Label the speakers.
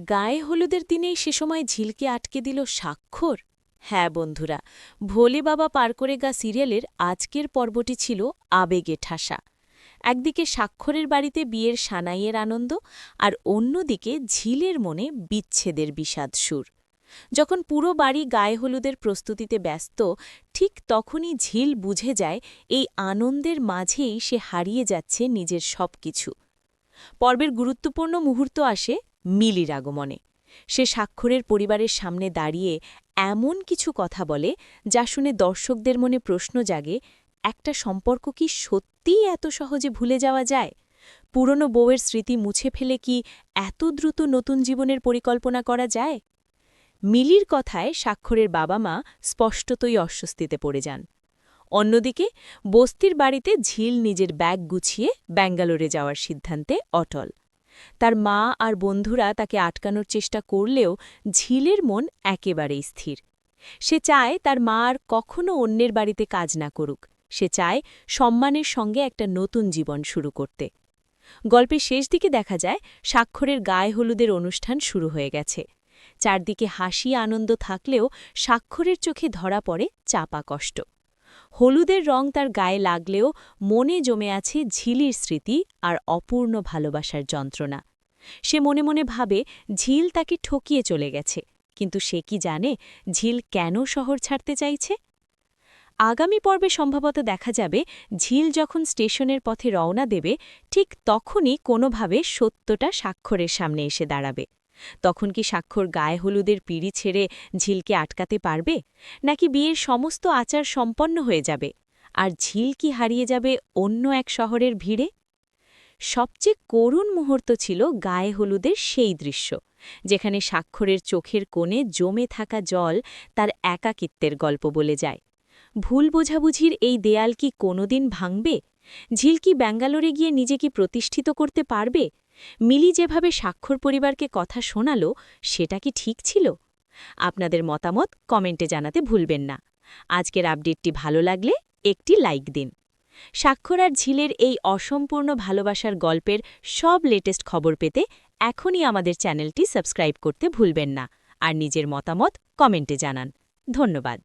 Speaker 1: গায়ে হলুদের দিনেই সে সময় ঝিলকে আটকে দিল স্বাক্ষর। হ্যাঁ বন্ধুরা, ভোলে বাবা পার করে গা সিরিয়ালের আজকের পর্বটি ছিল আবেগে ঠাসা। একদিকে স্বাক্ষরের বাড়িতে বিয়ের সানাইয়ের আনন্দ, আর অন্যদিকে ঝিলের মনে বিচ্ছেদের বিষাদ সুর। যখন পুরো বাড়ি গায়ে হলুদের প্রস্তুতিতে ব্যস্ত, ঠিক তখনই ঝিল বুঝে যায় এই আনন্দের মাঝেই সে হারিয়ে যাচ্ছে নিজের সবকিছু। পর্বের গুরুত্বপূর্ণ মুহূর্ত আসে মিলির আগমনে। সে স্বাক্ষরের পরিবারের সামনে দাঁড়িয়ে এমন কিছু কথা বলে যা শুনে দর্শকদের মনে প্রশ্ন জাগে, একটা সম্পর্ক কি সত্যিই এত সহজে ভুলে যাওয়া যায়? পুরনো বউয়ের স্মৃতি মুছে ফেলে কি এত দ্রুত নতুন জীবনের পরিকল্পনা করা যায়? মিলির কথায় স্বাক্ষরের বাবা মা স্পষ্টতই অস্বস্তিতে পড়ে যান। অন্যদিকে বস্তির বাড়িতে ঝিল নিজের ব্যাগ গুছিয়ে ব্যাঙ্গালোরে যাওয়ার সিদ্ধান্তে অটল। তার মা আর বন্ধুরা তাকে আটকানোর চেষ্টা করলেও ঝিলের মন একেবারেই স্থির। সে চায় তার মা আর কখনো অন্যের বাড়িতে কাজ না করুক। সে চায় সম্মানের সঙ্গে একটা নতুন জীবন শুরু করতে। গল্পের শেষ দিকে দেখা যায় স্বাক্ষরের গায়ে হলুদের অনুষ্ঠান শুরু হয়ে গেছে। চারদিকে হাসি আনন্দ থাকলেও স্বাক্ষরের চোখে ধরা পড়ে চাপা কষ্ট। হলুদের রং তার গায়ে লাগলেও মনে জমে আছে ঝিলির স্মৃতি আর অপূর্ণ ভালোবাসার যন্ত্রণা। সে মনে মনে ভাবে ঝিল তাকে ঠকিয়ে চলে গেছে, কিন্তু সে কি জানে ঝিল কেন শহর ছাড়তে চাইছে? আগামী পর্বে সম্ভবত দেখা যাবে ঝিল যখন স্টেশনের পথে রওনা দেবে, ঠিক তখনই কোনোভাবে সত্যটা স্বাক্ষরের সামনে এসে দাঁড়াবে। তখন কি স্বাক্ষর গায়ে হলুদের পিঁড়ি ছেড়ে ঝিলকে আটকাতে পারবে, নাকি বিয়ের সমস্ত আচার সম্পন্ন হয়ে যাবে আর ঝিল কি হারিয়ে যাবে অন্য এক শহরের ভিড়ে? সবচেয়ে করুণ মুহূর্ত ছিল গায়ে হলুদের সেই দৃশ্য, যেখানে স্বাক্ষরের চোখের কোণে জমে থাকা জল তার একাকিত্বের গল্প বলে যায়। ভুল বোঝাবুঝির এই দেয়াল কি কোনোদিন ভাঙবে? ঝিল কি ব্যাঙ্গালোরে গিয়ে নিজেকে প্রতিষ্ঠিত করতে পারবে? মিলি যেভাবে স্বাক্ষর পরিবারকে কথা শোনাল, সেটা কি ঠিক ছিল? আপনাদের মতামত কমেন্টে জানাতে ভুলবেন না। আজকের আপডেটটি ভালো লাগলে একটি লাইক দিন। স্বাক্ষর আর ঝিলের এই অসম্পূর্ণ ভালোবাসার গল্পের সব লেটেস্ট খবর পেতে এখনই আমাদের চ্যানেলটি সাবস্ক্রাইব করতে ভুলবেন না আর নিজের মতামত কমেন্টে জানান। ধন্যবাদ।